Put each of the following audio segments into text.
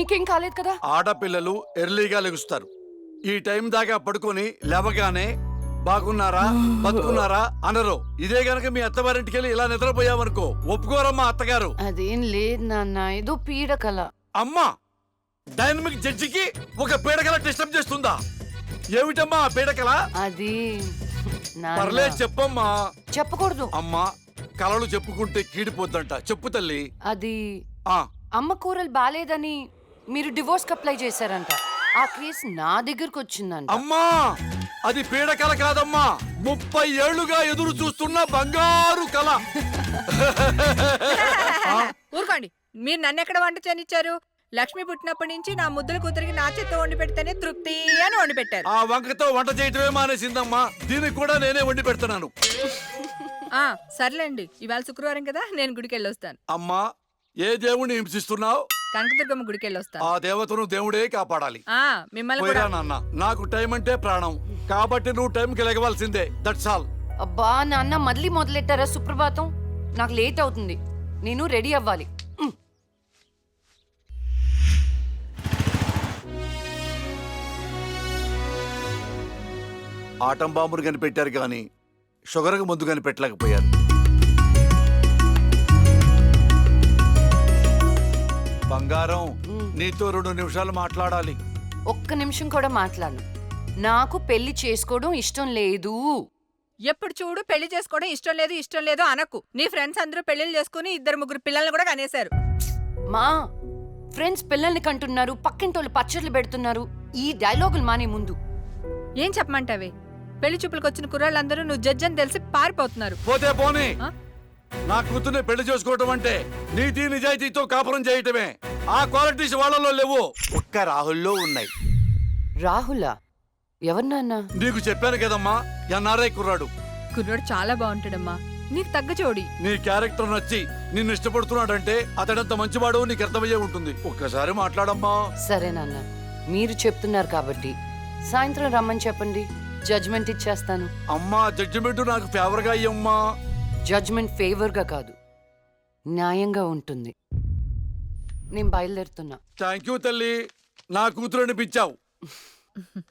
నీకేం కాలేదు కదా? ఆడపిల్లలు ఎర్లీగా లెగుస్తారు. ఈ టైం దాకా పడుకొని లేవగానే బాగున్నారా బతుకున్నారా అనరు. ఇదే గనక మీ అత్తవారింటికి వెళ్ళి ఇలా నిద్రపోయావనుకో ఒప్పుకోరమ్మా అత్తగారు. అదేం లేదు నాన్న, ఏదో పీడకల. అమ్మా, డైనమిక్ జడ్జికి ఒక పీడకల డిస్టర్బ్ చేస్తుందా? ఏమిటమ్మా పీడకల? అది పర్లేదు చెప్పమ్మా. చెప్పకూడదు అమ్మా, కలలు చెప్పుకుంటే కీడిపోద్దంట. చెప్పు తల్లి. అది అమ్మ కూరలు బాలేదని మీరు డివోర్స్ అప్లై చేశారంట. ఆ కేసు నా దగ్గరకు వచ్చిందంట. అమ్మా, అది పీడకల కాదమ్మా, 30 ఏళ్లుగా ఎదురు చూస్తున్న బంగారు కళ. ఊరుకోండి, మీరు నన్ను ఎక్కడ వంట చేయనిచ్చారు? లక్ష్మి పుట్టినప్పటి నుంచి నా ముద్దుల కూతురికి నా చేత్తో వండి పెడితేనే తృప్తి అని వండి పెట్టారు. ఆ వంకతో వంట చేయటమే మానేసిందమ్మా. దీనికి కూడా నేనే వండి పెడుతున్నాను. సర్లేండి, ఇవాళ శుక్రవారం కదా, నేను గుడికి వెళ్ళొస్తాను. అమ్మా, ఏ దేవుణ్ణి హింసిస్తున్నావు? కనకదుర్గమ్మ గుడికి వెళ్ళొస్తాను. ఆ దేవతను దేవుడే కాపాడాలి. మిమ్మల్ని పోయిరా నాన్న, నాకు టైం అంటే ప్రాణం కాబట్టి నువ్వు టైంకి లెగవలసిందే. That's all. అబ్బా నాన్న, మళ్ళీ మొదలెట్టారా సుప్రభాతం? నాకు లేట్ అవుతుంది, నేను రెడీ అవ్వాలి. ఆటం బాంబును కనిపెట్టారు కానీ షుగర్కు ముందు కనిపెట్టలేకపోయారు. బంగారం, నీతో 2 నిమిషాలు మాట్లాడాలి. ఒక్క నిమిషం కూడా మాట్లాడను. నాకు పెళ్లి చేసుకోవడం ఇష్టం లేదు. ఎప్పుడు చూడు పెళ్లి చేసుకోవడం ఇష్టం లేదు అనకు. నీ ఫ్రెండ్స్ అందరూ పెళ్లిళ్ళు చేసుకుని 2-3 పిల్లల్ని కూడా కనేశారు. మా ఫ్రెండ్స్ పిల్లల్ని కంటున్నారు, పక్కింటోళ్ళు పచ్చళ్ళు పెడుతున్నారు. ఈ డైలాగులు మానే ముందు ఏం చెప్పమంటావే? పెళ్లి చూపులకు వచ్చిన కుర్రాళ్ళందరూ నువ్వు జడ్జి అని తెలిసి పారిపోతున్నారు. పోతే పోనీ, నా కూతుర్ని పెళ్లి చేసుకోవటం అంటే నీతి నిజాయితీతో కాపురం చేయటమే. ఆ క్వాలిటీస్ వాళ్ళలో లేవు, ఒక్క రాహుల్లో ఉన్నాయి. రాహులా? ఎవరు నాన్న? నీకు చెప్పాను కదమ్మా, ఎన్ఆర్ఐ కుర్రాడు. కుర్రాడు చాలా బాగుంటాడమ్మా, నీకు తగ్గ జోడి. నీ క్యారెక్టర్ నచ్చి నిన్ను ఇష్టపడుతున్నాడంటే అతడంత మంచివాడు నీకు అర్థమయ్యే ఉంటుంది. ఒక్కసారి మాట్లాడమ్మా. సరే నాన్న, మీరు చెప్తున్నారు కాబట్టి సాయంత్రం రమ్మని చెప్పండి, జడ్జ్మెంట్ ఇచ్చేస్తాను. అమ్మా, జడ్జిమెంట్ నాకు ఫేవర్ గా అయ్యమ్మా. జడ్జ్మెంట్ ఫేవర్ గా కాదు, న్యాయంగా ఉంటుంది. నేను బయలుదేరుతున్నా. థ్యాంక్ యూ తల్లి, నా కూతురు అనిపించావు.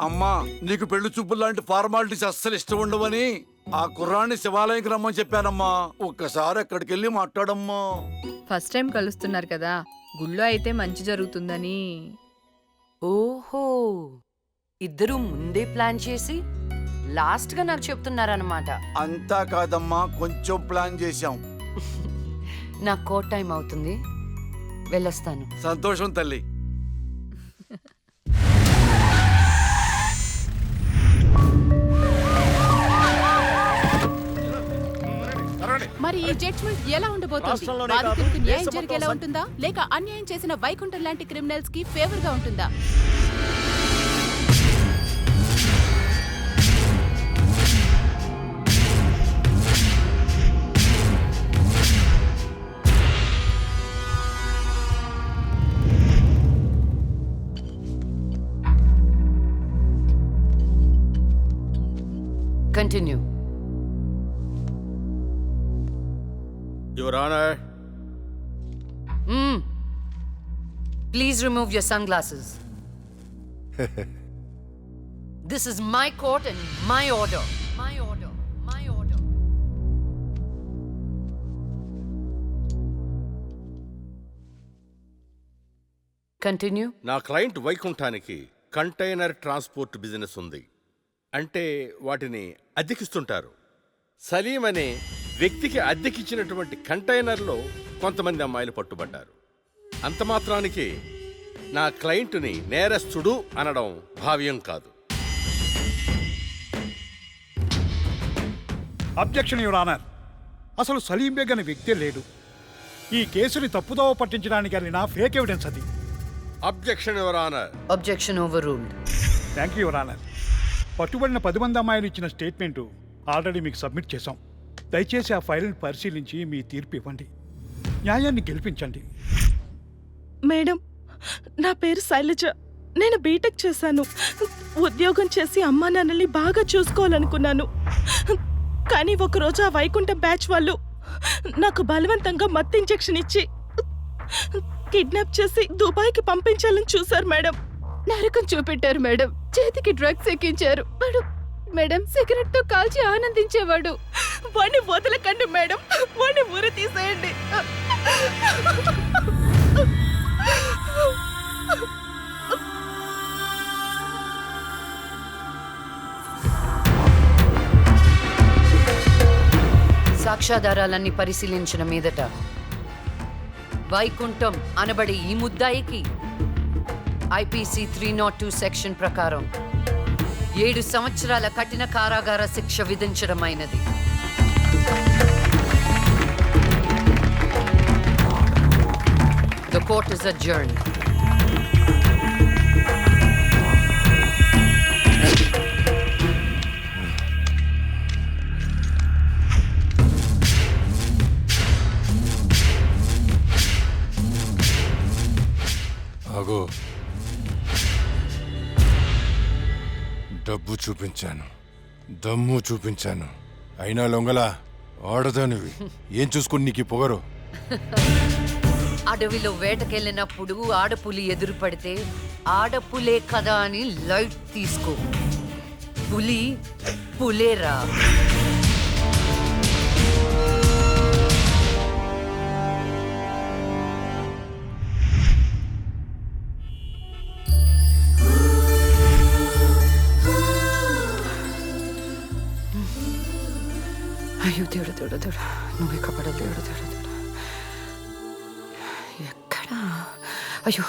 అమ్మా, నీకు పెళ్లి చూపులు లాంటి ఫార్మాలిటీస్ అస్సలు ఇష్టం ఉండవని ఆ కుర్రాన్ని శివాలయంకి రమ్మని చెప్పానమ్మా. ఒక్కసారి అక్కడికి వెళ్ళి మాట్లాడమ్మా. ఫస్ట్ టైం కలుస్తున్నారు కదా, గుళ్ళో అయితే మంచి జరుగుతుందని. ఓహో, ఇద్దరు ముందే ప్లాన్ చేసి లాస్ట్ గా నాకు చెప్తున్నారన్నమాట. అంతా కాదమ్మా, కొంచెం ప్లాన్ చేశాం. నాకు కోట్ టైం అవుతుంది, వెళ్ళొస్తాను. సంతోషం తల్లి. మరి ఈ జడ్జ్మెంట్ ఎలా ఉండబోతోంది? బాధితులకు న్యాయం జరిగేలా ఉంటుందా, లేక అన్యాయం చేసిన వైకుంఠం లాంటి క్రిమినల్స్ కి ఫేవర్ గా ఉంటుందా? Continue. Your Honor. Please remove your sunglasses. This is my court and my order. My order. My order. Continue. నా క్లయింట్ వైకుంఠానికి కంటైనర్ ట్రాన్స్పోర్ట్ బిజినెస్ ఉంది. అంటే వాటిని అద్దెకిస్తుంటారు. సలీం అనే వ్యక్తికి అద్దెకిచ్చినటువంటి కంటైనర్లో కొంతమంది అమ్మాయిలు పట్టుబడ్డారు. అంత మాత్రానికి నా క్లయింట్ని నేరస్తుడు అనడం భావ్యం కాదు. Objection your honour. అసలు సలీం బేగ్ అనే వ్యక్తే లేడు. ఈ కేసుని తప్పుదోవ పట్టించడానికి వెళ్ళిన ఫేక్ ఎవిడెన్స్ అది. Objection your honour. Objection overruled. Thank you your honour. పట్టుబడిన 10 మంది అమ్మాయిలు ఇచ్చిన స్టేట్మెంటు ఆల్రెడీ మీకు సబ్మిట్ చేశాం. దయచేసి ఆ ఫైల్ని పరిశీలించి మీ తీర్పు ఇవ్వండి. న్యాయాన్ని గెలిపించండి. మేడం, నా పేరు శైలజ. నేను బీటెక్ చేశాను. ఉద్యోగం చేసి అమ్మా నాన్నల్ని బాగా చూసుకోవాలనుకున్నాను. కానీ ఒకరోజు ఆ వైకుంఠం బ్యాచ్ వాళ్ళు నాకు బలవంతంగా మత్తు ఇంజెక్షన్ ఇచ్చి కిడ్నాప్ చేసి దుబాయ్కి పంపించాలని చూశారు మేడం. నరకం చూపెట్టారు మేడం. చేతికి డ్రగ్స్ ఎక్కించారు. మేడం సిగరెట్ తో కాల్చి ఆనందించేవాడు. వాడిని వదలకండి మేడం, వాడిని ఉరి తీసేయండి. సాక్ష్యాధారాలన్నీ పరిశీలించిన మీదట వైకుంఠం అనబడే ఈ ముద్దాయికి ఐపీసీ 302 సెక్షన్ ప్రకారం 7 సంవత్సరాల కఠిన కారాగార శిక్ష విధించడమైనది. The court is adjourned. ఆగో, డబ్బు చూపించాను, దమ్ము చూపించాను, అయినా లొంగల ఆడదానివి. ఏం చూసుకుని నీకు పొగరు? అడవిలో వేటకెళ్ళినప్పుడు ఆడపులి ఎదురు పడితే ఆడపులే కదా అని లైట్ తీసుకో. పులి పులేరా. అయ్యో దేవుడు దేవుడు దేవుడు, నువ్వే కాపాడ దేవుడు దేవుడు దేవుడు. ఎక్కడా? అయ్యో.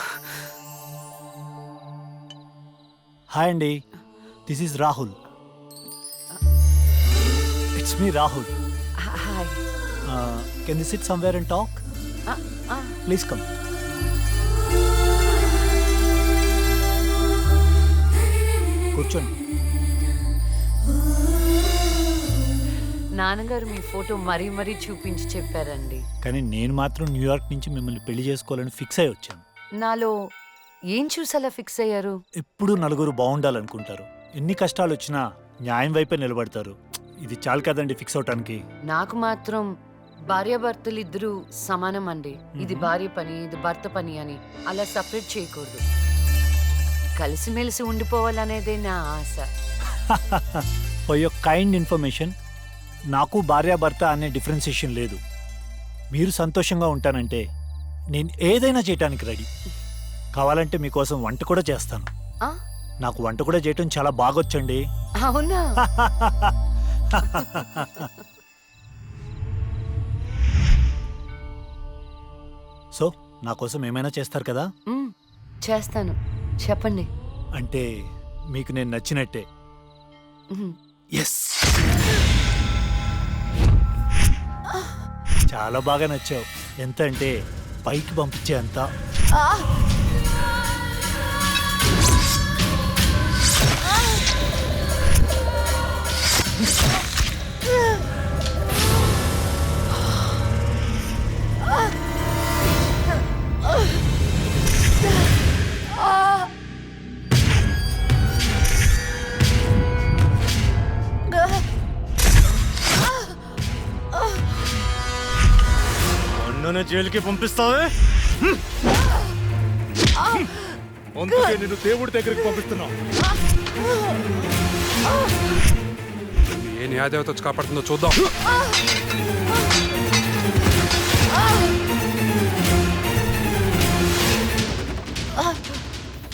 హాయ్ అండి, this is Rahul. It's me Rahul. Hi. Can you SIT somewhere and talk? Please come. కూర్చోండి. నాన్నగారు మీ ఫోటో మరీ మరీ చూపించి చెప్పారండి. కానీ నేను మాత్రం న్యూయార్క్ నుంచి మిమ్మల్ని పెళ్లి చేసుకోవాలని ఫిక్స్ అయి వచ్చాను. నాలో ఏం చూసేలా ఫిక్స్ అయ్యారు? ఎప్పుడూ నలుగురు బాగుండాలనుకుంటారు. ఎన్ని కష్టాలు వచ్చినా న్యాయం వైపే నిలబడతారు. ఇది చాలు కదండి ఫిక్స్ అవటానికి. నాకు మాత్రం భార్యాభర్తలు ఇద్దరు సమానం అండి. ఇది భార్య పని, ఇది భర్త పని అని అలా సపరేట్ చేయకూడదు. కలిసిమెలిసి ఉండిపోవాలనేదే నా ఆశ. ఫర్ యువర్ కైండ్ ఇన్ఫర్మేషన్, నాకు భార్యాభర్త అనే డిఫరెన్సియేషన్ లేదు. మీరు సంతోషంగా ఉంటానంటే నేను ఏదైనా చేయటానికి రెడీ. కావాలంటే మీకోసం వంట కూడా చేస్తాను. ఆ? నాకు వంట కూడా చేయటం చాలా బాగొచ్చండి. అవునా? సో నా కోసం ఏమైనా చేస్తారు కదా? చేస్తాను, చెప్పండి. అంటే మీకు నేను నచ్చినట్టే. ఎస్, చాలా బాగా నచ్చావు. ఎంత అంటే పైకి పంపించే అంత. అన్ననే జైలుకి పంపిస్తావే? అందుకే నేను దేవుడి దగ్గరికి పంపిస్తున్నా. ఏ న్యాయదేవత వచ్చి కాపాడుతుందో చూద్దాం.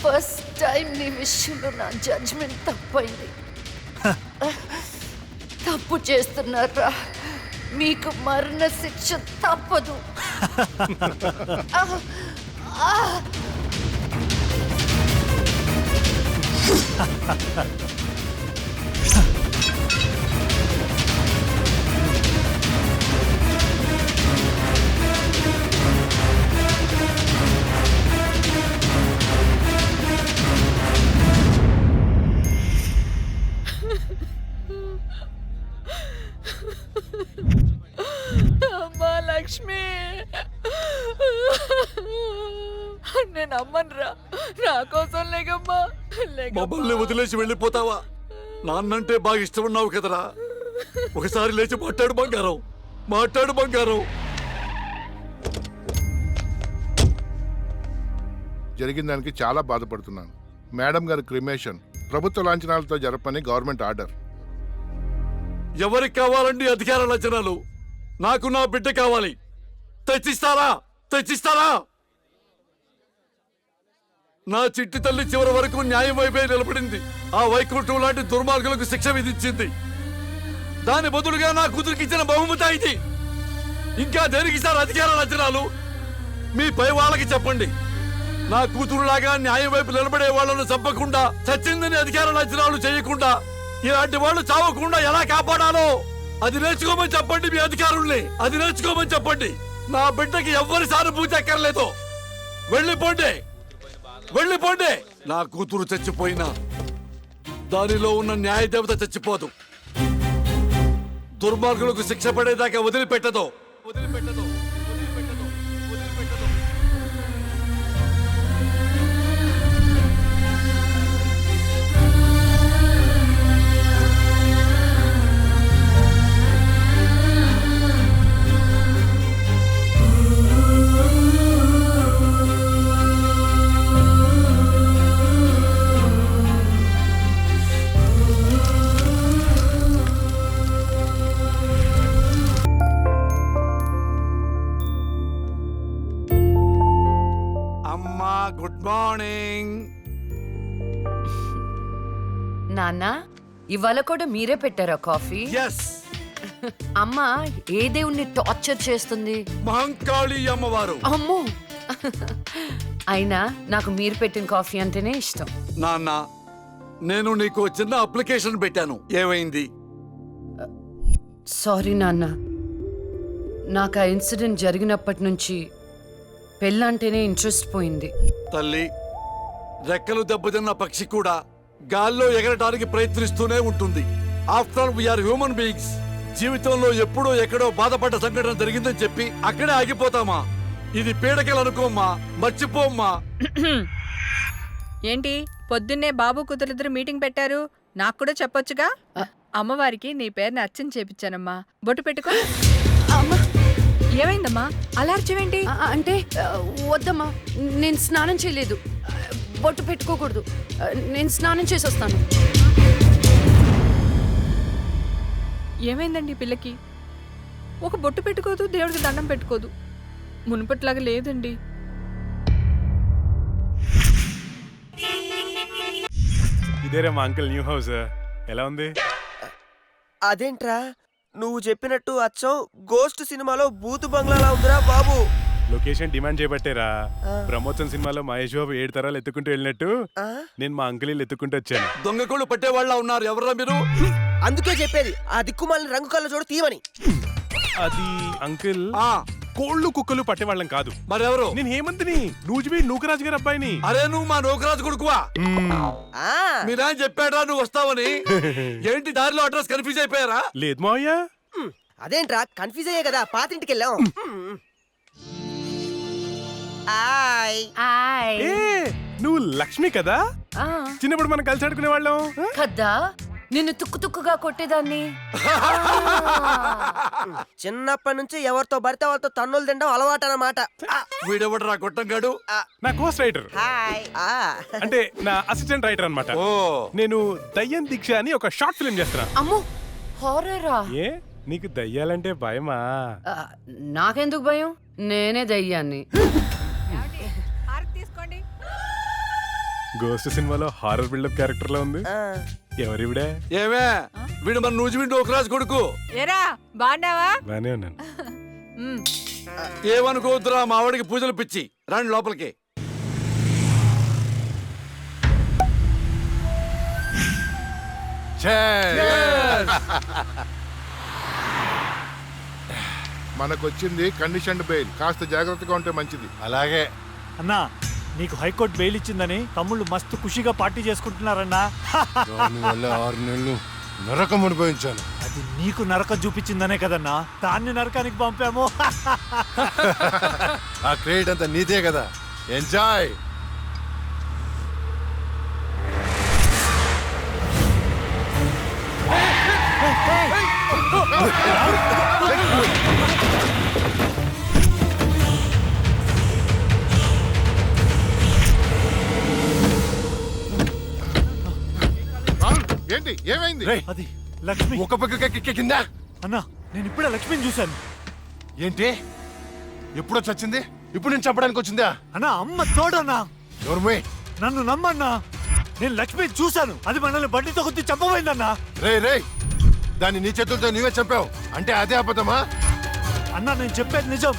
ఫస్ట్ టైం నీ విషయంలో నా జడ్జ్మెంట్ తప్పైంది. తప్పు చేస్తున్నారా? మీకు మరణ శిక్ష తప్పదు. అమ్మా లక్ష్మి, నేను అమ్మనురా. నా కోసం లేకమ్మా. మమ్మల్ని వదిలేసి వెళ్ళిపోతావా? నాన్నంటే బాగా ఇష్టం ఉన్నావు కదరా. ఒకసారి లేచి మాట్లాడు బంగారం, మాట్లాడు బంగారం. జరిగిన దానికి చాలా బాధపడుతున్నాను. మేడం గారి క్రిమేషన్ ప్రభుత్వ లాంఛనాలతో జరపని గవర్నమెంట్ ఆర్డర్. ఎవరికి కావాలండి అధికార లక్షణాలు? నాకు నా బిడ్డ కావాలి. తెచ్చిస్తారా? తెచ్చిస్తారా? నా చిట్టి తల్లి చివరి వరకు న్యాయం వైపే నిలబడింది. ఆ వైకుంఠం లాంటి దుర్మార్గులకు శిక్ష విధించింది. దాని బదులుగా నా కూతురికి ఇచ్చిన బహుమతి ఇది. ఇంకా దేనికి సార్ అధికార లక్షణాలు? మీ పై వాళ్ళకి చెప్పండి. నా కూతురులాగా న్యాయం వైపు నిలబడే వాళ్ళను చంపకుండా, చచ్చిందని అధికార లక్షణాలు చేయకుండా, ఇలాంటి వాళ్ళు చావకుండా ఎలా కాపాడాలో అది నేర్చుకోమని చెప్పండి. మీ అధికారుల్ని అది నేర్చుకోమని చెప్పండి. నా బిడ్డకి ఎవ్వరి సానుభూతి ఎక్కర్లేదు. వెళ్ళిపోండి, వెళ్ళిపోండి. నా కూతురు చచ్చిపోయినా దానిలో ఉన్న న్యాయ దేవత చచ్చిపోదు. దుర్మార్గులకు శిక్ష పడేదాకా వదిలిపెట్టదు. వదిలిపెట్టదు. వదిలిపెట్టదు. వదిలిపెట్టదు. అమ్మా గుడ్ మార్నింగ్. నాన్న, ఇవాళ కూడా మీరే పెట్టారా కాఫీ? ఎస్. అమ్మ ఏ దేవుణ్ణి టార్చర్ చేస్తుంది? మహంకాళి అమ్మవారు. అమ్మో. అయినా నాకు మీరు పెట్టిన కాఫీ అంటేనే ఇష్టం. నాన్న, నేను నీకు చిన్న అప్లికేషన్ పెట్టాను. ఏమైంది? సారీ నాన్న, నాకు ఆ ఇన్సిడెంట్ జరిగినప్పటి నుంచి పెళ్ళంటేనే ఇంట్రెస్ట్ పోయింది. తల్లి, రెక్కలు దెబ్బతిన్న పక్షి కూడా గాల్లో ఎగరడానికి ప్రయత్నిస్తూనే ఉంటుంది. After all we are human beings. జీవితంలో ఎప్పుడో ఎక్కడో బాధపడ్డ సంఘటన జరిగిందని చెప్పి అక్కడే ఆగిపోతామా? ఇది పీడకలు అనుకోమ్మా, మర్చిపోమ్మా. ఏంటి పొద్దున్నే బాబు కూతురిద్దరు మీటింగ్ పెట్టారు? నాకు కూడా చెప్పొచ్చుగా. అమ్మవారికి నీ పేరుని అర్చన చేపించానమ్మా. బొట్టు పెట్టుకో. ఏమైందమ్మా అలర్చవేంటి? అంటే వద్దమ్మా, నేను స్నానం చేయలేదు. బొట్టు పెట్టుకోకూడదు. నేను స్నానం చేసి వస్తాను. ఏమైందండి పిల్లకి? ఒక బొట్టు పెట్టుకోదు, దేవుడికి దండం పెట్టుకోదు. మునుపట్లాగా లేదండి. ఇదేరా మా అంకుల్ న్యూ హౌస్. ఎలా ఉంది? అదేంట్రా నువ్వు చెప్పినట్టు అచ్చం గోస్ట్ సినిమాలో బూతు బంగ్లాలా ఉందిరా బాబు. లొకేషన్ డిమాండ్ చేయబట్టేరా. బ్రహ్మోత్సవం సినిమాలో మహేష్ బాబు 7 తరాలు ఎత్తుకుంటూ వెళ్ళినట్టు నేను మా అంకుల్ ఎత్తుకుంటూ వచ్చాను. దొంగకోళ్ళు పట్టే వాళ్ళ ఉన్నారు. ఎవరా మీరు? అందుకే చెప్పేది ఆ దిక్కుమాలిన రంగు కళ్ళ చూడ తీయమని. అది అంకుల్, కోళ్ళు కుక్కలు పట్టేవాళ్ళం కాదు. మరెవరు? నేను హేమంత్ని, నూజివీ నూకరాజు గారి అబ్బాయిని. అరే నువ్వు మా నూకరాజు కొడుకువా? మీరేం చెప్పాడా నువ్వు వస్తావని? ఏంటి దారిలో అడ్రస్ కన్ఫ్యూజ్ అయిపోయారా? లేదు మావయ్య. అదేంట్రా కన్ఫ్యూజ్ అయ్యే కదా పాతింటికి వెళ్ళాం. నువ్వు లక్ష్మి కదా? చిన్నప్పుడు మనం కలిసి ఆడుకునే వాళ్ళం కదా. నిన్ను తుక్కు తుక్కుగా కొట్టేదాన్ని. చిన్నప్పటి నుంచి ఎవరితో పడితే వాళ్ళతో తన్నులు తినడం అలవాటు అన్నమాట. వీడెవడరా గొట్టంగాడు? నా కోస్ట్ రైటర్, అంటే నా అసిస్టెంట్ రైటర్ అన్నమాట. నేను దయ్యం దీక్ష అని ఒక షార్ట్ ఫిల్మ్ చేస్తున్నా. అమ్మో, హారరా? ఏ నీకు దయ్యాలంటే భయమా? నాకెందుకు భయం? నేనే దయ్యాన్ని. తీసుకోండి. గోస్ట్ సినిమాలో హారర్ బిల్డప్ క్యారెక్టర్ లా ఉంది. ఎవరివిడే? ఏమే వీడు మన నూజివీ నూకరాజు కొడుకు. ఏరా బాగున్నావా? బానే ఉన్నాను. ఏమనుకోవద్దురా, మా వాడికి పూజలు పిచ్చి. రండి లోపలికి. మనకొచ్చింది కండిషన్డ్ బెయిల్. కాస్త జాగ్రత్తగా ఉంటే మంచిది. అలాగే అన్నా, నీకు హైకోర్టు బెయిల్ ఇచ్చిందని తమ్ముళ్ళు మస్తు ఖుషిగా పార్టీ చేసుకుంటున్నారన్నా. దానివల్ల 6 నెలలు నరకం అనుభవించాను. అది నీకు నరకం చూపించిందనే కదన్నా దాన్ని నరకానికి పంపాము. ఆ క్రెడిట్ అంతా నీదే కదా. ఎంజాయ్. ఏమైంది అది లక్ష్మి. ఒక పక్క కింద. అన్నా నేను ఇప్పుడే లక్ష్మిని చూశాను. ఏంటి ఎప్పుడో చచ్చింది, ఇప్పుడు నేను చెప్పడానికి వచ్చిందా? అన్నా అమ్మ తోడన్నా. ఎవరు? నన్ను నమ్మన్నా, నేను లక్ష్మిని చూశాను. అది మనల్ని బండితో కొద్ది చంపబోయిందన్నా. రే రే, దాన్ని నీ చేతులతో నీవే చంపావు అంటే అదే అబద్ధమా? అన్నా నేను చెప్పేది నిజం,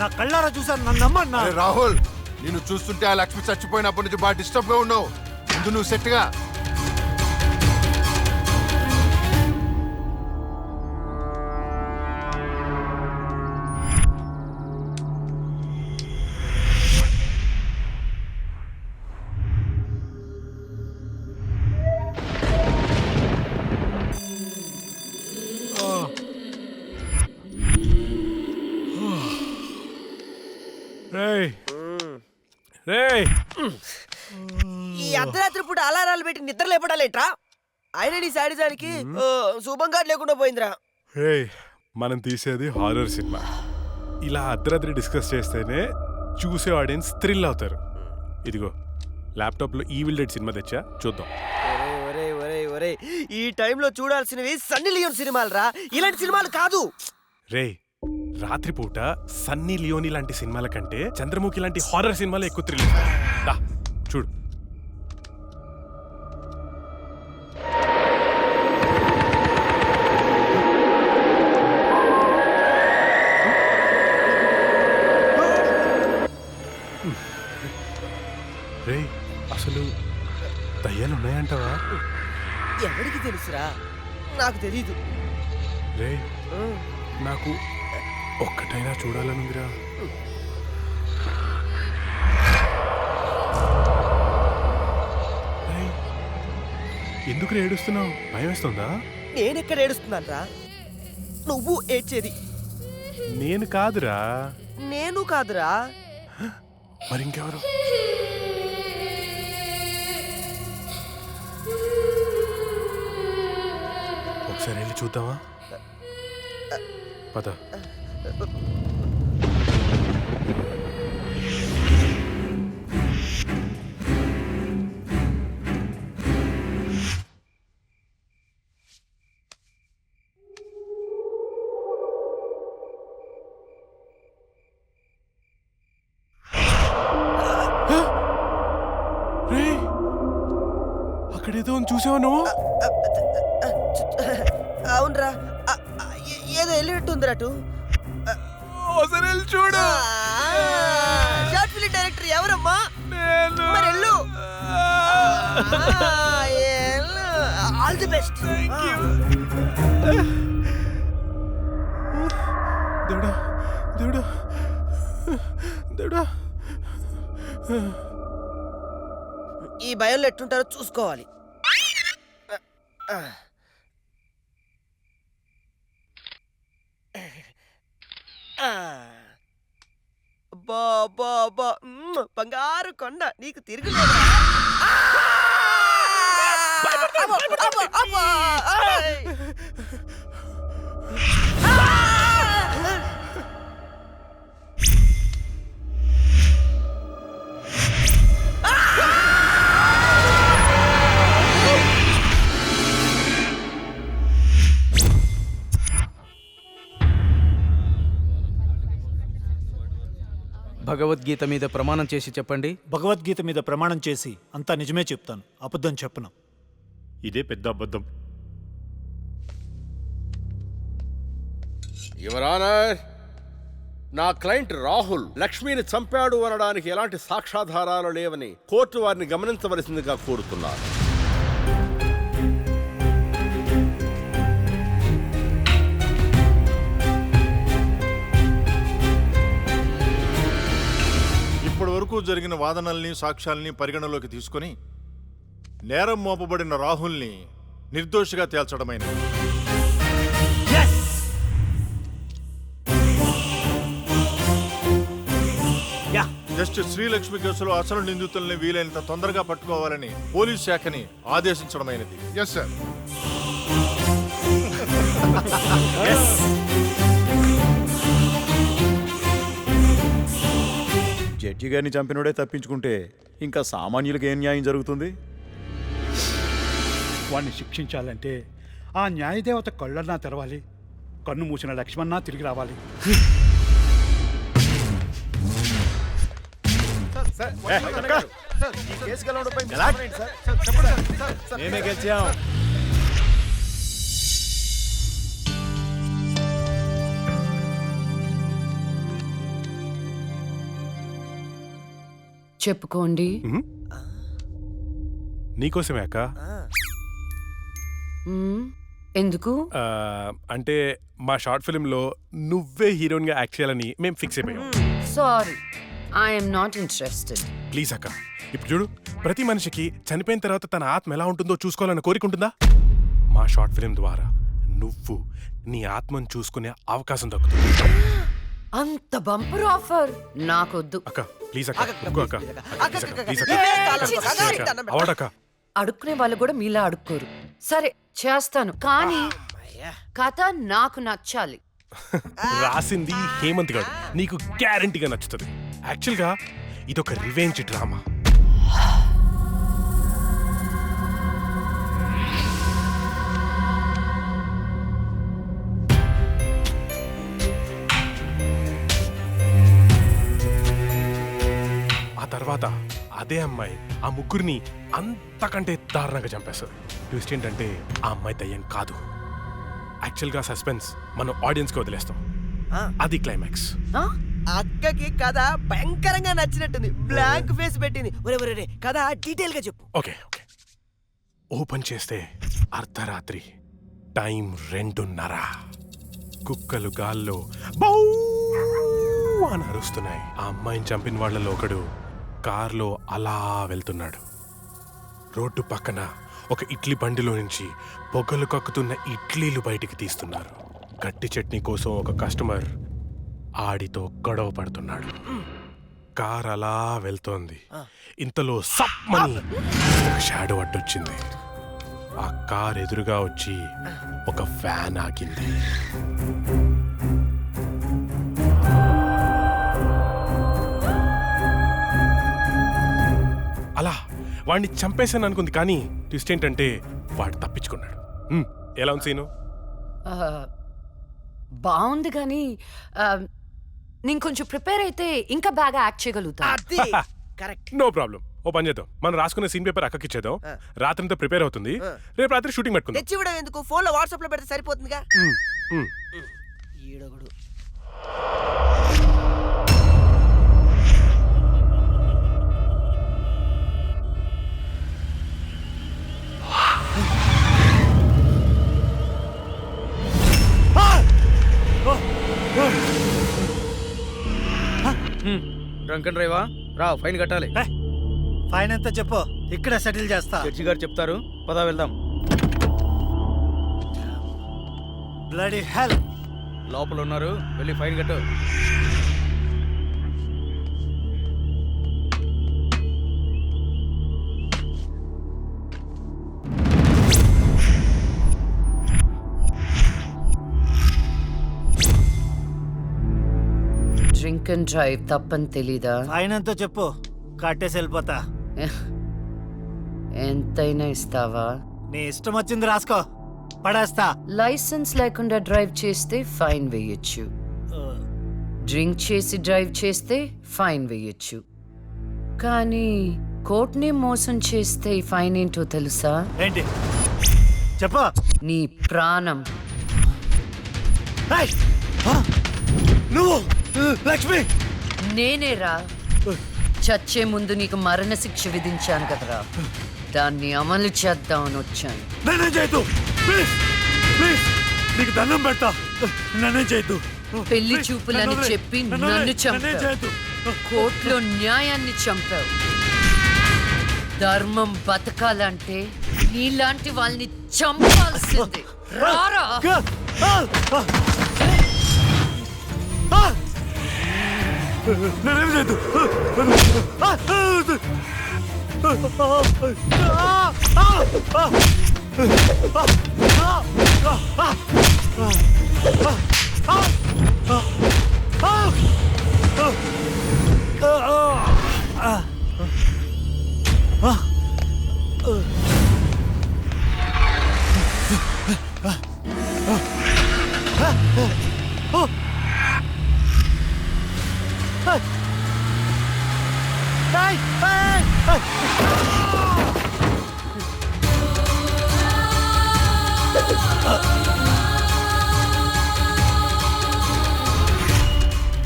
నా కళ్ళారా చూశాను, నన్ను నమ్మన్నా. రాహుల్, నిన్ను చూస్తుంటే ఆ లక్ష్మి చచ్చిపోయినప్పటి నుంచి బాగా డిస్టర్బ్ గా ఉన్నావు. ముందు నువ్వు సెట్ గా. రేయ్ రేయ్, ఈ అర్ధరాత్రి పూట అలారాలు పెట్టి నిద్ర లేపడాలేట్రా? ఆయన నీ శాడిజానికి శుభంగా లేకుండా పోయిందిరా. రేయ్, మనం తీసేది హారర్ సినిమా. ఇలా అర్ధరాత్రి డిస్కస్ చేస్తేనే చూసే ఆడియన్స్ థ్రిల్ అవుతారు. ఇదిగో ల్యాప్టాప్లో ఈవిల్ డెడ్ సినిమా తెచ్చా, చూద్దాం. ఒరే ఒరే ఒరే, ఈ టైంలో చూడాల్సినవి సన్నీ లియోన్ సినిమాలు రా, ఇలాంటి సినిమాలు కాదు. రేయ్, రాత్రిపూట సన్నీ లియోని లాంటి సినిమాల కంటే చంద్రముఖి లాంటి హారర్ సినిమాలు ఎక్కువ థ్రిల్. దా చూడు. రేయ్, అసలు దయ్యాలు ఉన్నాయంటావా? ఎవరికి తెలుసురా? నాకు తెలీదు. రేయ్, నాకు ఒక్కటైనా చూడాలనుందిరా. ఎందుకు ఏడుస్తున్నావు? భయం వేస్తుందా? నేనెక్కడ ఏడుస్తున్నాను రా? నువ్వు ఏడ్చేది. నేను కాదురా. నేను కాదురా. మరి ఇంకెవరు? ఒకసారి వెళ్ళి చూద్దామా? పద. రేయ్, అక్కడేదో చూసావా నువ్వు? అవునరా, ఏదో వెళ్ళినట్టుందిరా. అటు ఒకసారి వెళ్ళి చూడు. షార్ట్ ఫిల్మ్ డైరెక్టర్ ఎవరమ్మా? నేను. మరి వెళ్ళు. All the best. దేవుడా దేవుడా దేవుడా. ఈ భయంలో ఎట్టుంటారో చూసుకోవాలి. బంగారు కొండ నీకు తిరుగులేదు. భగవద్గీత మీద ప్రమాణం చేసి చెప్పండి. భగవద్గీత మీద ప్రమాణం చేసి అంతా నిజమే చెప్తాను, అబద్ధం చెప్పను. ఇదే పెద్ద అబద్ధం. యువర్ ఆనర్, నా క్లయింట్ రాహుల్ లక్ష్మిని చంపాడు అనడానికి ఎలాంటి సాక్ష్యాధారాలు లేవని కోర్టు వారిని గమనించవలసిందిగా కోరుతున్నారు. ఇప్పటి వరకు జరిగిన వాదనల్ని సాక్ష్యాల్ని పరిగణలోకి తీసుకుని నేరం మోపబడిన రాహుల్ని నిర్దోషిగా తేల్చడమైనది. జస్టిస్ శ్రీలక్ష్మి కేసులో అసలు నిందితుల్ని వీలైనంత తొందరగా పట్టుకోవాలని పోలీస్ శాఖని ఆదేశించడమైనది. Yes sir. జడ్జి గారిని చంపినోడే తప్పించుకుంటే ఇంకా సామాన్యులకు ఏం న్యాయం జరుగుతుంది? వాడిని శిక్షించాలంటే ఆ న్యాయదేవత కళ్ళన్నా తెరవాలి, కన్ను మూసిన లక్ష్మణ తిరిగి రావాలి. మేమే గెలిచాం. చెప్పుకోండి. నీకోసమే అక్క. ఎందుకు? అంటే మా షార్ట్ ఫిల్మ్లో నువ్వే హీరోయిన్గా యాక్ట్ చేయాలని మేము ఫిక్స్ అయిపోయాం. Sorry, I'm not interested. Please అక్క, ఇప్పుడు చూడు, ప్రతి మనిషికి చనిపోయిన తర్వాత తన ఆత్మ ఎలా ఉంటుందో చూసుకోవాలని కోరిక ఉంటుందా? మా షార్ట్ ఫిల్మ్ ద్వారా నువ్వు నీ ఆత్మను చూసుకునే అవకాశం దక్కుతుంది. అంత బంపర్ ఆఫర్ నాకొద్దు. అక్క ప్లీజ్ అక్క, ఒక్క అక్క, ప్లీజ్ అక్క, అవడక్క. అడుక్కునే వాళ్ళు కూడా మీలా అడుక్కోరు. సరే చేస్తాను, కానీ కథ నాకు నచ్చాలి. రాసింది హేమంత్ గారు, నీకు గ్యారంటీగా నచ్చుతుంది. యాక్చువల్గా ఇదొక రివెంజ్ డ్రామా. ఆ తర్వాత అదే అమ్మాయి ఆ ముగ్గురిని అంతకంటే దారుణంగా చంపేస్తారు. ట్విస్ట్ ఏంటంటే ఆ అమ్మాయి దయ్యం కాదు. యాక్చువల్గా సస్పెన్స్ మనం ఆడియన్స్కి వదిలేస్తాం. అది క్లైమాక్స్. అక్కకి కథ భయంకరంగా నచ్చినట్టుంది. బ్లాంక్ ఫేస్ పెట్టింది. ఒరే కథ డీటెయిల్ గా చెప్పు. ఓకే ఓపెన్ చేస్తే అర్ధరాత్రి, టైం 2:30. కుక్కలు గాల్లో బౌ అని అరుస్తున్నాయి. ఆ అమ్మాయిని చంపిన వాళ్ళలో ఒకడు కార్లో అలా వెళ్తున్నాడు. రోడ్డు పక్కన ఒక ఇడ్లీ బండిలో నుంచి పొగలు కక్కుతున్న ఇడ్లీలు బయటికి తీస్తున్నారు. గట్టి చట్నీ కోసం ఒక కస్టమర్ ఆడితో గొడవ పడుతున్నాడు. కార్ అలా వెళ్తోంది. ఇంతలో సమ్మని ఒక షాడో అడ్డొచ్చింది. ఆ కార్ ఎదురుగా వచ్చి ఒక ఫ్యాన్ ఆగింది. అలా వాడిని చంపేశాను అనుకుంది, కానీ ట్విస్ట్ ఏంటంటే వాడు తప్పించుకున్నాడు. ఎలా ఉంది సీను? బాగుంది, కానీ నేను కొంచెం ప్రిపేర్ అయితే ఇంకా బాగా యాక్ట్ చేయగలుగుతా. No problem. ఓ పని చేద్దాం, మనం రాసుకున్న సీన్ పేపర్ అక్కకి ఇచ్చేద్దాం. రాత్రంతా ప్రిపేర్ అవుతుంది. రేపు రాత్రి షూటింగ్ పెట్టుకుందాం. తెచ్చివ్వడం ఎందుకు? ఫోన్ లో వాట్సాప్ లో పెడితే సరిపోతుందిగా. ఈడొకడు. Drunk and డ్రైవా? రా, ఫైన్ కట్టాలి. ఫైన్ ఎంత చెప్పు, ఇక్కడ సెటిల్ చేస్తా. జడ్జి గారు చెప్తారు, పదా వెళ్దాం. బ్లడీ హెల్, లోపల ఉన్నారు, వెళ్ళి ఫైన్ కట్టు. డ్రింక్ అండ్ డ్రైవ్ తప్పని తెలీదా? ఫైన్ ఎంతో చెప్పు, కట్టేసి వెళ్ళిపోతా. ఎంతైనా ఇస్తావా? నీ ఇష్టం వచ్చింది రాసుకో, పడేస్తా. లైసెన్స్ లేకుండా డ్రైవ్ చేస్తే ఫైన్ వేయొచ్చు, డ్రింక్ చేసి డ్రైవ్ చేస్తే ఫైన్ వేయొచ్చు, కానీ కోర్టుని మోసం చేస్తే ఈ ఫైన్ ఏంటో తెలుసా? ఏంటి చెప్పు. నీ ప్రాణం. నువ్వు లక్ష్మి? నేనేరా. చచ్చే ముందు నీకు మరణ శిక్ష విధించాను కదరా, దాన్ని అమలు చేద్దామని వచ్చాను. నన్నే చేయొద్దు ప్లీజ్, ప్లీజ్ నీకు దండం పెడతా, నన్నే చేయొద్దు. పెళ్లి చూపులని చెప్పి నన్ను చంపావు, కోర్టులో న్యాయాన్ని చంపావు. ధర్మం బతకాలంటే నీలాంటి వాళ్ళని చంపాల్సిందే. రారా. నన్నేం చేయొద్దు.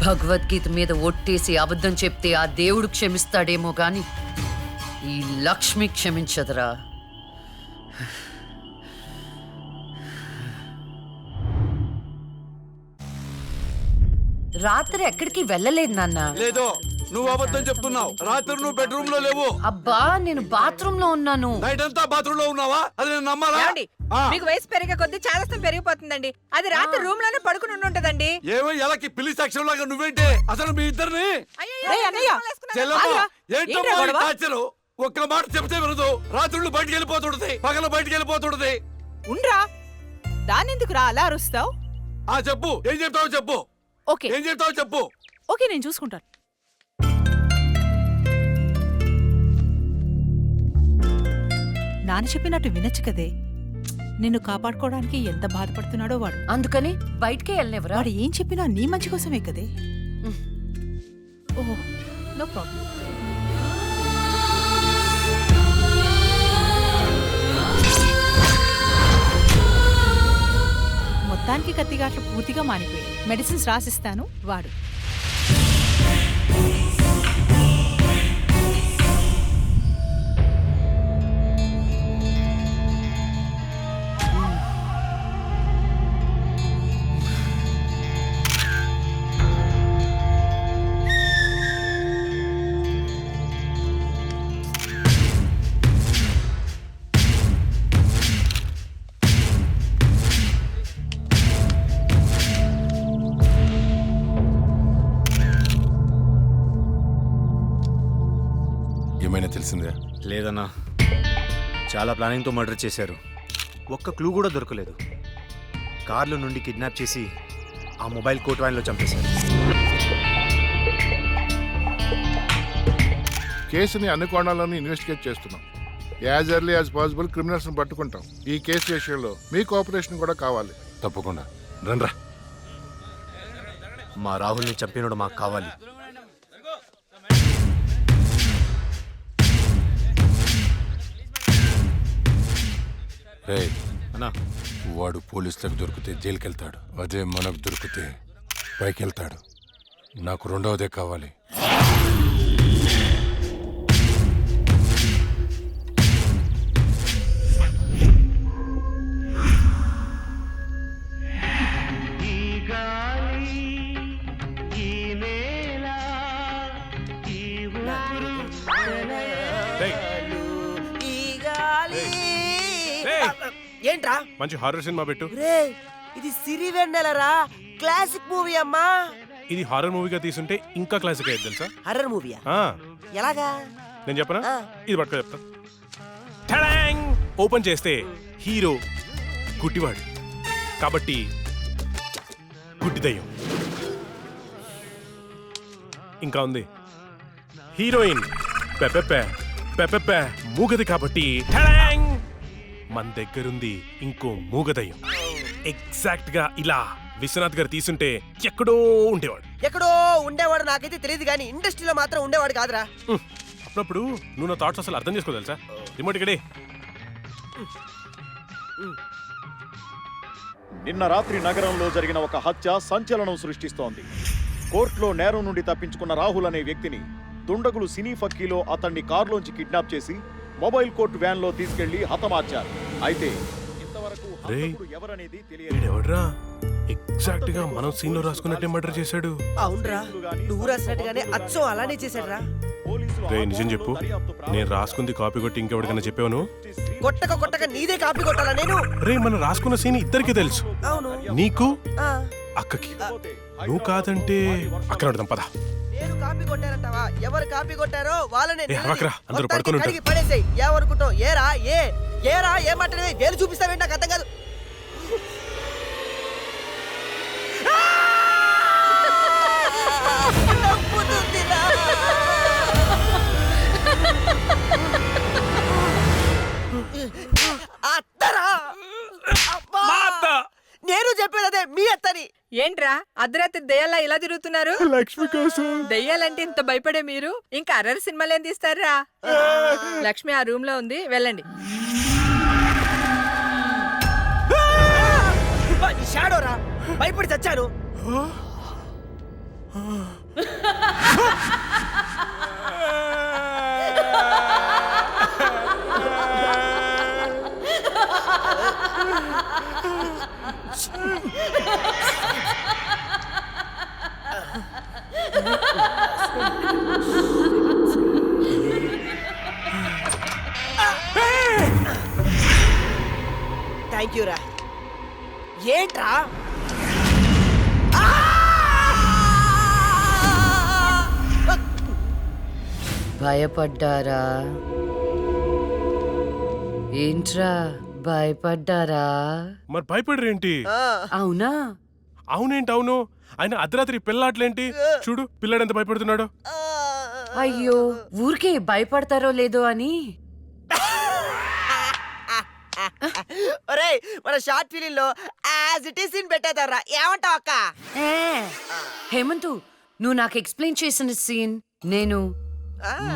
భగవద్గీత మీద ఒట్టేసి అబద్ధం చెప్తే ఆ దేవుడు క్షమిస్తాడేమో గాని ఈ లక్ష్మి క్షమించదురా. రాత్రి ఎక్కడికి వెళ్ళలేదు నాన్న. లేదు, నువ్వు అబద్ధం చెప్తున్నావు. రాత్రి నువ్వు బెడ్రూమ్ లో లేవు. అబ్బా, నేను బాత్రూమ్ లో ఉన్నాను. నైట్ అంతా బాత్రూమ్ లో ఉన్నావా? అది నేను నమ్మాలా? ఏమండి? మీకు వయసు పెరిగే కొద్దీ చాదస్తం పెరిగిపోతుందండి. అది రాత్రి రూమ్ లోనే పడుకుని ఉంటదండి. ఏమో ఎలాకి పిల్లి సాక్ష్యం లాగా నువ్వేంటి? అసలు మీ ఇద్దరిని టార్చరు. ఒక్క మాట చెప్తే వినదు. రాత్రుళ్ళు బయటికి వెళ్ళిపోతుంటది, పగల బయటికి వెళ్ళిపోతుంటది. ఉండ్రా, దానెందుకు రా అలా అరుస్తావు? చెప్పు, ఏం చెప్తావో చెప్పు. ఓకే, ఏం చెప్తావో చెప్పు. ఓకే, నేను చూసుకుంటాను. నాన్న చెప్పినట్టు వినొచ్చు కదే. నిన్ను కాపాడుకోవడానికి ఎంత బాధపడుతున్నాడో వాడు. అందుకని బయటికే వెళ్ళనివ్వరా? వాడు ఏం చెప్పినా నీ మంచి కోసమే కదే. ఓహో, నో ప్రాబ్లం. మొత్తానికి కత్తిగాట్లు పూర్తిగా మానిపోయాయి. మెడిసిన్స్ రాసిస్తాను, వాడు. ఏమైనా తెలిసిందా? లేదన్నా, చాలా ప్లానింగ్తో మర్డర్ చేశారు. ఒక్క క్లూ కూడా దొరకలేదు. కార్లో నుండి కిడ్నాప్ చేసి ఆ మొబైల్ కోట్ వ్యాన్లో చంపేశారు. కేసుని అన్ని కోణాలను ఇన్వెస్టిగేట్ చేస్తున్నాం. యాజ్ ఎర్లీ యాజ్ పాసిబుల్ క్రిమినల్స్ని పట్టుకుంటాం. ఈ కేసు విషయంలో మీ కోఆపరేషన్ కూడా కావాలి. తప్పకుండా రండ్రా. మా రాహుల్ని చంపినోడు మాకు కావాలి. అన్నా, వాడు పోలీసులకు దొరికితే జైలుకి వెళ్తాడు. అదే మనకు దొరికితే పైకి వెళ్తాడు. నాకు రెండవదే కావాలి. ఏంట్రా? మంచి హారర్ సినిమా పెట్టు. ఇది సిరివెన్నెలరా, క్లాసిక్ మూవీ అమ్మా. ఇది హారర్ మూవీగా తీసుంటే ఇంకా క్లాసిక్ అయ్యేది తెలుసా? హర్రర్ మూవీయా? ఎలాగా? నేను చెప్పనా? ఇది పట్టుకో చెప్తా. ఓపెన్ చేస్తే హీరో గుడ్డివాడు కాబట్టి గుడ్డి దయ్యం. ఇంకా ఉంది హీరోయిన్ మూగది కాబట్టి మన దగ్గరుంది ఇంకో మూగదయ్యం. ఎగ్జాక్ట్ గా ఇలా విశ్వనాథ్ గారు తీసుంటే ఎక్కడో ఉండేవాడు. నాకైతే తెలియదు కానీ ఇండస్ట్రీలో మాత్రం ఉండేవాడు కాదురా. అప్పుడప్పుడు నువ్వు నా థాట్స్ అసలు అర్థం చేసుకో తెలుసా? రిమోట్ ఇక్కడే. నిన్న రాత్రి నగరంలో జరిగిన ఒక హత్య సంచలనం సృష్టిస్తోంది. కోర్టులో నేరం నుండి తప్పించుకున్న రాహుల్ అనే వ్యక్తిని దుండగులు సినీ ఫక్కీలో అతన్ని కారులోంచి కిడ్నాప్ చేసి మొబైల్ కోర్టు వ్యాన్ లో తీసుకెళ్లి హతమార్చారు. అయితే ఇంతవరకు ఎవరనేది తెలియదు. ఎగ్జాక్ట్ గా మనం సీన్ లో రాసుకున్నట్టే మర్డర్ చేశాడు. అవునరా, నువ్వు రాసినట్టుగానే అచ్చం అలానే చేశాడు రా. రే నిజం చెప్పు, నేను రాసుకుంది కాపీ కొట్టి ఇంకెవరికైనా చెప్పాను? కొట్టక నీదే కాపీ కొట్టాలా నేను? రే మనం రాసుకున్న సీన్ ఇద్దరికి తెలుసు. అవును, నీకు అక్కకి. నువ్వు కాదంటే అక్కడ పద. నేను కాపీ కొట్టారంటావా? ఎవరు కాపీ కొట్టారో వాళ్ళనే అందరూ పడుకుని పడేసాయి. ఏమనుకుంటావు? ఏరా ఏమంటే వేలు చూపిస్తావేంటి? నాకు అర్థం కాదు. నేను చెప్పేదే మీ అత్తని. ఏంట్రా అర్ధరాత్రి దెయ్యాలా ఇలా తిరుగుతున్నారు? లక్ష్మి కోసం. దెయ్యాలంటే ఇంత భయపడే మీరు ఇంకా అర్రర్ సినిమాలు ఏం తీస్తారా? లక్ష్మి ఆ రూమ్ లో ఉంది, వెళ్ళండి. షాడోరా, భయపడి చచ్చాను. థ్యాంక్ యూ రా. ఏంట్రా? భయపడ్డారా? ఏంట్రా భయపడ్డారా? మరి భయపడరేంటి? అవునా? అవునేంటి అవును? ఆయన అర్ధరాత్రి పిల్లాట్లేంటి? చూడు పిల్లాడు ఎంత భయపడుతున్నాడు. అయ్యో, ఊరికే భయపడతారో లేదో అని. ఒరేయ్, మన షార్ట్ ఫిలిం లో యాజ్ ఇట్ ఈస్ సీన్ పెట్టేదారా, ఏమంటావు అక్క? హేమంతు, నువ్వు నాకు ఎక్స్ప్లెయిన్ చేసిన సీన్ నేను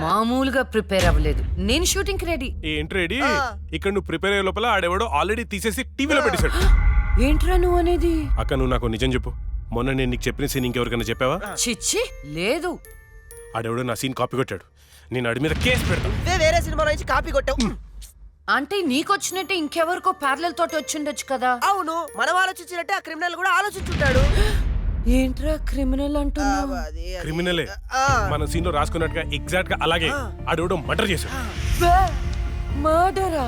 మామూలుగా ప్రిపేర్ అవ్వలేదు. నేను షూటింగ్ కి రెడీ. ఏంటి రెడీ? ఇక్కడ నువ్వు ప్రిపేర్ అయ్యే లోపల ఆడెవడో ఆల్రెడీ తీసేసి టీవీలో పెట్టేశాడు. ఏంట్రా నువ్వు అనేది? అక్క నువ్వు నాకు నిజం చెప్పు, మొన్న నేను నీకు చెప్పిన సీన్ ఇంకెవరికైనా చెప్పావా? చిచ్చి లేదు. ఆడెవడో నా సీన్ కాపీ కొట్టాడు. నేను ఆడి మీద కేసు పెడతాను. వేరే సినిమా నుంచి కాపీ కొట్టావు అంటే నీకొచ్చినట్టే ఇంకెవరికో ప్యారలల్ తోటి వచ్చిండొచ్చు కదా. అవును, మనం ఆలోచించినట్టే ఆ క్రిమినల్ కూడా ఆలోచించుంటాడు. ఏంట్రా క్రిమినల్ అంటున్నావు? క్రిమినలే మన సీన్ లో రాసుకున్నట్టుగా ఎగ్జాక్ట్ గా అలాగే ఆడెవడో మర్డర్ చేశాడు. మర్డరా?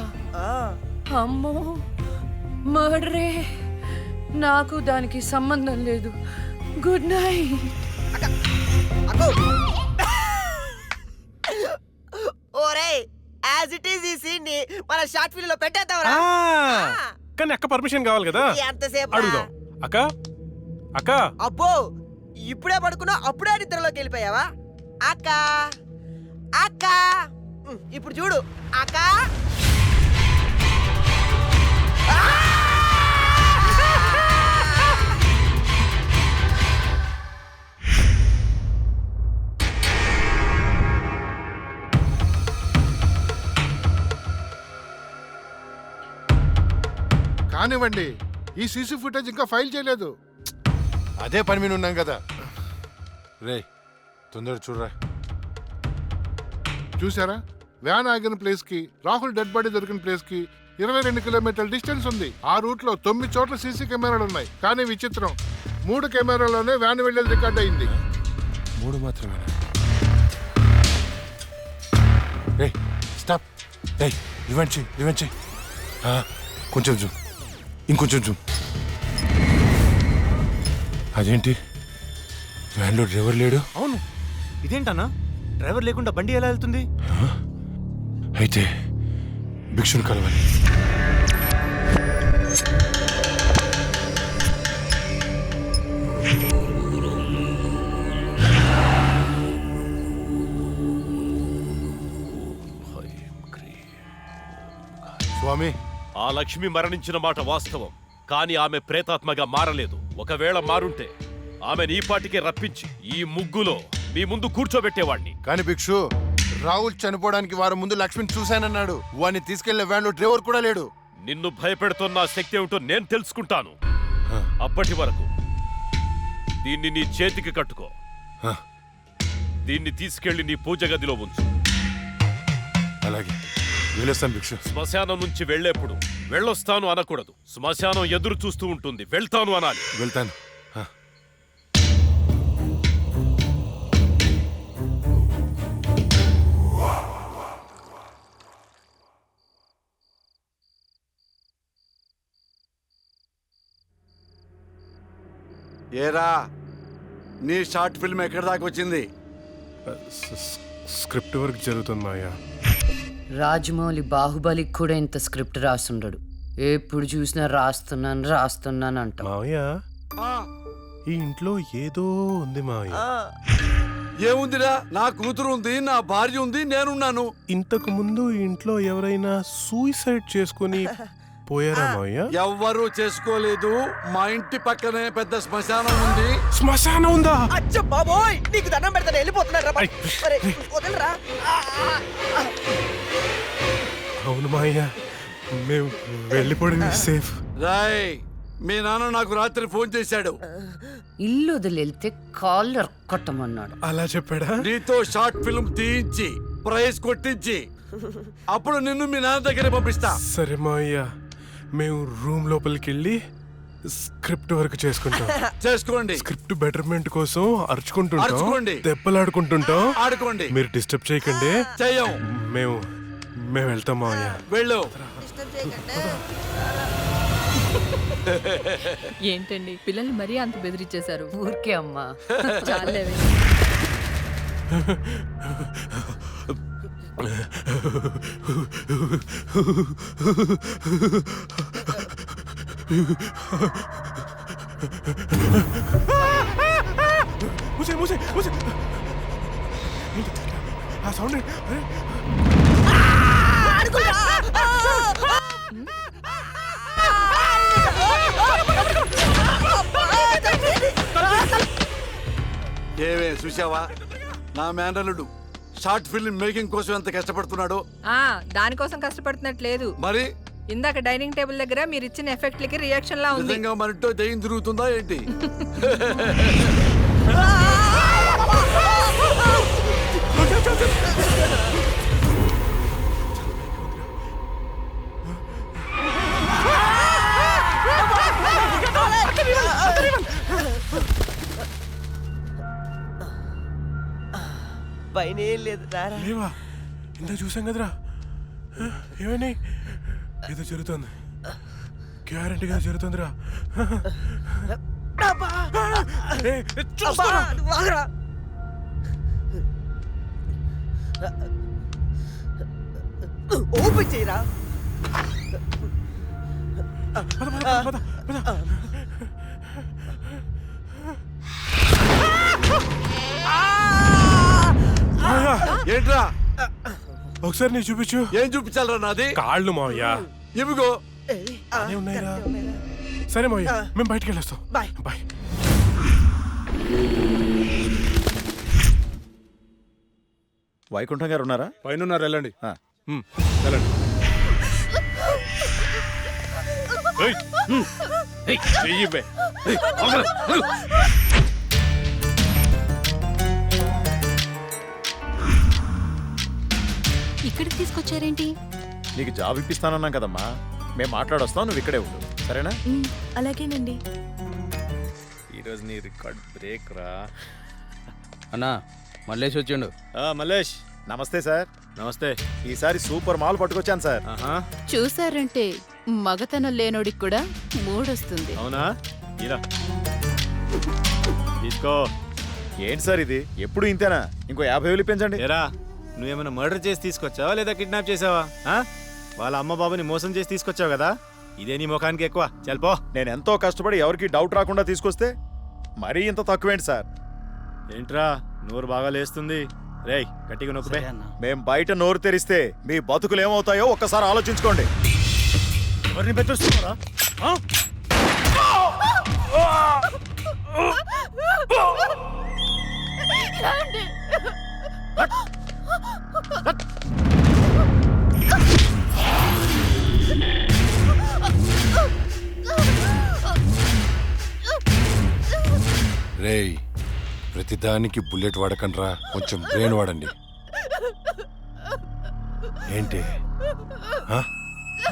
అమ్మో, మర్డరే. నాకు దానికి సంబంధం లేదు. Good night. ఓరేయ్, యాజ్ ఇట్ ఈస్ ఈ సీన్ ని మన షార్ట్ ఫిల్మ్ లో పెట్టేద్దాంరా. కానీ అక్క పర్మిషన్ కావాలి కదా, ఎంతసేపు అడుగుదాం. అక్క అక్క. అబ్బో, ఇప్పుడే పడుకున్నా అప్పుడే నిద్రలోకి వెళ్ళిపోయావా? అక్క అక్క, ఇప్పుడు చూడు అక్క. కానివ్వండి, ఈ సీసీ ఫుటేజ్ ఇంకా ఫైల్ చేయలేదు. అదే పని మీద ఉన్నాం కదా. రే తొందర చూడరా. చూసారా, వ్యాన్ ఆగిన ప్లేస్ కి రాహుల్ డెడ్ బాడీ దొరికిన ప్లేస్ కి 22 కిలోమీటర్ల డిస్టెన్స్ ఉంది. ఆ రూట్ లో 9 చోట్ల సీసీ కెమెరాలు ఉన్నాయి. కానీ విచిత్రం, 3 కెమెరాలోనే వ్యాన్ వెళ్ళేది రికార్డ్ అయింది. 3 మాత్రమే. రే స్టాప్. రే ఇవ్వండి. కొంచెం జూమ్, ఇంకొంచెం జూమ్. అదేంటి వ్యాన్లో డ్రైవర్ లేడు? అవును, ఇదేంటన్నా డ్రైవర్ లేకుండా బండి ఎలా వెళ్తుంది? అయితే భిక్షుని కలవాలి. స్వామి, ఆ లక్ష్మి మరణించిన మాట వాస్తవం, కానీ ఆమె ప్రేతాత్మగా మారలేదు. ఒకవేళ మారుంటే ఆమె నీ పాటికే రప్పించి ఈ ముగ్గులో మీ ముందు కూర్చోబెట్టేవాణ్ణి. కానీ భిక్షు, రాహుల్ చనిపోవడానికి వారం ముందు లక్ష్మిని చూశానన్నాడు. వాడిని తీసుకెళ్లే వ్యాన్లో డ్రైవర్ కూడా లేడు. నిన్ను భయపెడుతున్న శక్తి ఏమిటో నేను తెలుసుకుంటాను. అప్పటి వరకు దీన్ని నీ చేతికి కట్టుకో. దీన్ని తీసుకెళ్లి నీ పూజ గదిలో ఉంచు. అలాగే వెళ్ళొస్తాను భిక్షు. శ్మశానం నుంచి వెళ్లేప్పుడు వెళ్ళొస్తాను అనకూడదు. శ్మశానం ఎదురు చూస్తూ ఉంటుంది, వెళ్తాను అనాలి. వెళ్తాను. ఏరా, నీ షార్ట్ ఫిల్మ్ ఎక్కడి దాకా వచ్చింది? స్క్రిప్ట్ వర్క్ జరుగుతుంది మాయా. రాజమౌళి బాహుబలికి కూడా ఇంత స్క్రిప్ట్ రాస్తుండడు. ఎప్పుడు చూసినా రాస్తున్నాను అంట. మావయ్య, ఈ ఇంట్లో ఏదో ఉంది మావయ్య. ఏముందిరా, నా కూతురు ఉంది, నా భార్య ఉంది, నేనున్నాను. ఇంతకు ముందు ఈ ఇంట్లో ఎవరైనా సూసైడ్ చేసుకుని పోయారా మావయ్య? ఎవ్వరూ చేసుకోలేదు. మా ఇంటి పక్కనే పెద్ద శ్మశానం ఉంది. శ్మశానం ఉందా? అచ్చ బాబోయ్, నీకు దండం పెడతాను, వెళ్ళిపోతున్నారా? వదలరా. అవును మావయ్య, మేము వెళ్ళిపోవడం సేఫ్. రాయ్, మీ నాన్న నాకు రాత్రి ఫోన్ చేశాడు. ఇల్లు వదిలేళ్తే కాళ్ళు అరక్కట్టమన్నాడు. అలా చెప్పాడా? నీతో షార్ట్ ఫిల్మ్ తీయించి ప్రైజ్ కొట్టించి అప్పుడు నిన్ను మీ నాన్న దగ్గర పంపిస్తా. సరే మావయ్య, మేము రూమ్ లోపలికి వెళ్ళి స్క్రిప్ట్ వర్క్ చేసుకుంటాం. చేసుకోండి. స్క్రిప్ట్ బెటర్మెంట్ కోసం అరుచుకుంటుంటాం, అరుచుకోండి. దెబ్బలాడుకుంటుంటాం. ఆడుకోండి. మీరు డిస్టర్బ్ చేయకండి. చెయ్యం. మేము వెళ్తాం మావయ్య. వెళ్ళు. ఏంటండి పిల్లల్ని మరీ అంత బెదిరించేశారు? ఊరికే అమ్మా. చాలేవే. ఆ సౌండ్ ఏవే చూసావా, నా మేనల్లుడు షార్ట్ ఫిల్మ్ మేకింగ్ కోసం ఎంత కష్టపడుతున్నాడో. దానికోసం కష్టపడుతున్నట్లేదు. మరి ఇందాక డైనింగ్ టేబుల్ దగ్గర మీరు ఇచ్చిన ఎఫెక్ట్లకి రియాక్షన్ లా ఉంది. నిజంగా మరింటో దయ్యం తిరుగుతుందా ఏంటి? పైన ఏం లేదు, రారా. లేవా? ఇంత చూసాం కదరా. ఏమని ఏదో జరుగుతుంది, గ్యారంటీగా జరుగుతుందిరా. ఓపెన్ చేయరా. ఏంట్రా? ఒకసారి నీ చూపించు. ఏం చూపించాలరా? నాది కాళ్ళు మావయ్య. ఇవిగో ఉన్నాయిరా. సరే మావయ్య, మేము బయటికి వెళ్ళొస్తాం. Bye bye. వైకుంఠం గారు ఉన్నారా? పైన ఉన్నారు, వెళ్ళండి. వెళ్ళండి. ఇక్కడికి తీసుకొచ్చారేంటి? నీకు జాబ్ ఇప్పిస్తానన్నాం కదమ్మా, మేము మాట్లాడొస్తాం, నువ్వు ఇక్కడే ఉండు, సరేనా? అలాగేనండి. ఈరోజు నీ రికార్డ్ బ్రేక్ రా. అన్నా మల్లేష్ వచ్చిండు. మల్లేష్ నమస్తే సార్. నమస్తే. ఈసారి సూపర్ మాల్ పట్టుకొచ్చాను సార్. చూసారంటే మగతనం లేనోడికి కూడా మూడొస్తుంది. అవునా? ఇలా తీసుకో. ఏంటి సార్ ఇది, ఎప్పుడు ఇంతేనా? ఇంకో 50,000 పెంచండి. ఏరా, నువ్వేమైనా మర్డర్ చేసి తీసుకొచ్చావా లేదా కిడ్నాప్ చేసావా? వాళ్ళ అమ్మ బాబుని మోసం చేసి తీసుకొచ్చావు కదా, ఇదే నీ ముఖానికి ఎక్కువ. చల్పో. నేను ఎంతో కష్టపడి ఎవరికి డౌట్ రాకుండా తీసుకొస్తే మరీ ఇంత తక్కువేంటి సార్? ఏంట్రా నోరు బాగా లేస్తుంది? రేయ్ గట్టిగా నొక్కుపే. మేం బయట నోరు తెరిస్తే మీ బతుకులు ఏమవుతాయో ఒక్కసారి ఆలోచించుకోండి. ఎవరిని బెదిరిస్తున్నారా? రేయ్, ప్రతిదానికి బుల్లెట్ వాడకండ్రా, కొంచెం బ్రెయిన్ వాడండి. ఏంటి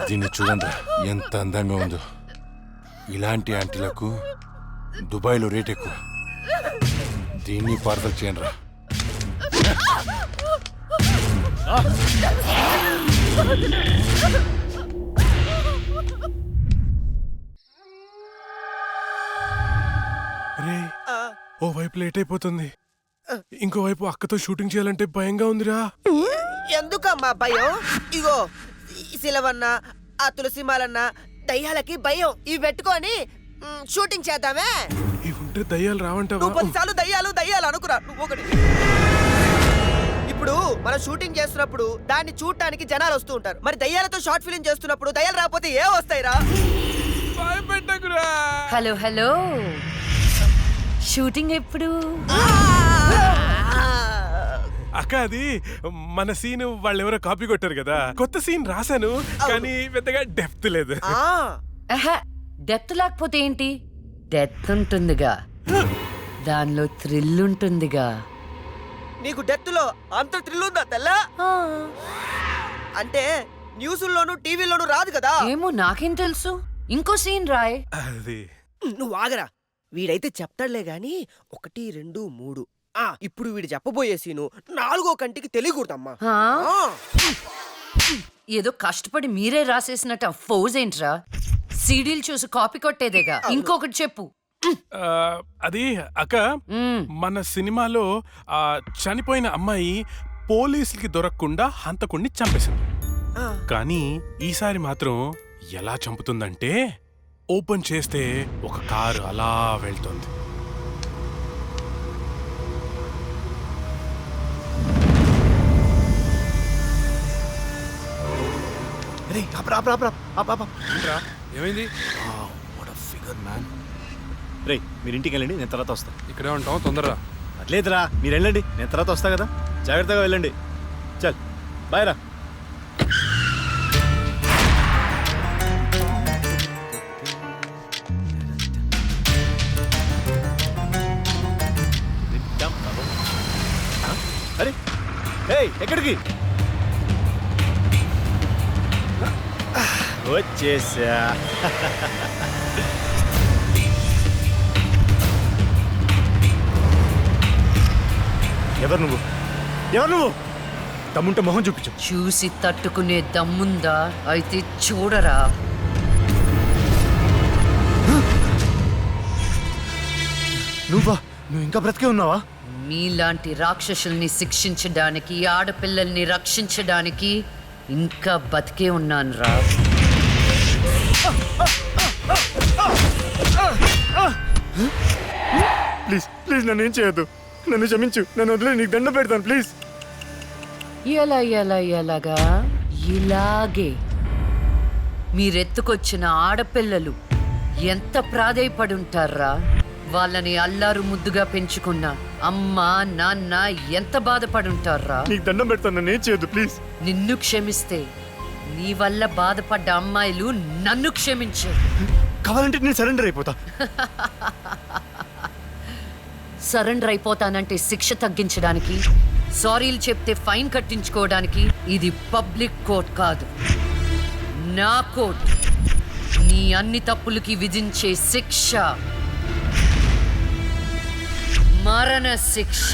దీన్ని చూడండి, ఎంత అందంగా ఉందో. ఇలాంటి ఆంటీలకు దుబాయ్లో రేట్ ఎక్కువ. దీన్ని పార్సల్ చేయండి రా. రే, ఓ వైపు లేట్ అయిపోతుంది, ఇంకోవైపు అక్కతో షూటింగ్ చేయాలంటే భయంగా ఉందిరా. ఎందుకమ్మా భయం? ఇగో శిలవన్న, ఆ తులసిమాలన్న దయ్యాలకి భయం. ఇవి పెట్టుకొని షూటింగ్ చేద్దామే. ఇవి ఉంటే దయ్యాలు రావంటావా? నువ్వు 10 సార్లు దయ్యాలు దయ్యాలు అనుకురా. నువ్వు ఒకటి. ఇప్పుడు మన మనం షూటింగ్ చేస్తున్నప్పుడు దాన్ని చూడటానికి జనాలు వస్తూ ఉంటారు. మరి దయ్యాలతో షార్ట్ ఫిల్మ్ చేస్తున్నప్పుడు దయ్యాలు రాకపోతే ఏ వస్తాయిరా? హలో హలో, షూటింగ్ ఎప్పుడు? అక్క అది మన సీన్ వాళ్ళు ఎవరో కాపీ కొట్టారు కదా, కొత్త సీన్ రాశాను కానీ పెద్దగా డెప్త్ లేదు. డెప్త్ లేకపోతే ఏంటి, డెత్ ఉంటుందిగా, దానిలో థ్రిల్ ఉంటుందిగా. నీకు డెత్ లో అంత థ్రిల్ ఉందా తెల్లా? అంటే న్యూస్లోను టీవీలోను రాదు కదా. ఏమో నాకేం తెలుసు, ఇంకో సీన్ రాయ్. అది నువ్వు ఆగరా, వీడైతే చెప్తాడులే గాని 1, 2, 3. ఇప్పుడు వీడు చెప్పబోయే సీను 4వ కంటికి తెలియకూడదమ్మా. ఏదో కష్టపడి మీరే రాసేసినట్టు ఫోజ్ ఏంట్రా, సీడీలు చూసి కాపీ కొట్టేదేగా. ఇంకొకటి చెప్పు. అది అక్క, మన సినిమాలో చనిపోయిన అమ్మాయి పోలీసులకి దొరకకుండా హంతకుణ్ణి చంపేసింది. కానీ ఈసారి మాత్రం ఎలా చంపుతుందంటే, ఓపెన్ చేస్తే ఒక కారు అలా వెళ్తుంది. ఏమైంది? రే మీరు ఇంటికి వెళ్ళండి, నేను తర్వాత వస్తా. ఇక్కడే ఉంటాం, తొందరరా. అట్లేదురా, మీరు వెళ్ళండి, నేను తర్వాత వస్తా కదా. జాగ్రత్తగా వెళ్ళండి. చల్ బాయ్ రా. అరే ఎక్కడికి వచ్చేసా? ఎవరు నువ్వు? ఎవరు నువ్వు? దమ్ముంటే మొహం చూపించు. చూసి తట్టుకునే దమ్ముందా? అయితే చూడరా. నువ్వు ఇంకా బ్రతికే ఉన్నావా? మీలాంటి రాక్షసుల్ని శిక్షించడానికి, ఆడపిల్లల్ని రక్షించడానికి ఇంకా బతికే ఉన్నాను రా. ప్లీజ్ ప్లీజ్ నన్ను ఏం చేయొద్దు, నన్ను క్షమించు, నన్ను వదిలే, నీకు దండం పెడతాను ప్లీజ్. ఎలాగా? ఇలాగే మీరెత్తుకొచ్చిన ఆడపిల్లలు ఎంత ప్రాధేయపడుంటారా. వాళ్ళని అల్లారు ముద్దుగా పెంచుకున్న అమ్మ నాన్న ఎంత బాధపడుంటారా. నీకు దండం పెడతాను, నన్ను ఏం చేయొద్దు ప్లీజ్. నిన్ను క్షమిస్తే నీ వల్ల బాధపడ్డ అమ్మాయిలు నన్ను క్షమించారు. కావాలంటే నేను సరెండర్ అయిపోతా. సరెండర్ అయిపోతానంటే శిక్ష తగ్గించడానికి, సారీలు చెప్తే ఫైన్ కట్టించుకోవడానికి. ఇది పబ్లిక్ కోర్ట్ కాదు, నా కోర్ట్. నీ అన్ని తప్పులకి విధించే శిక్ష మరణ శిక్ష.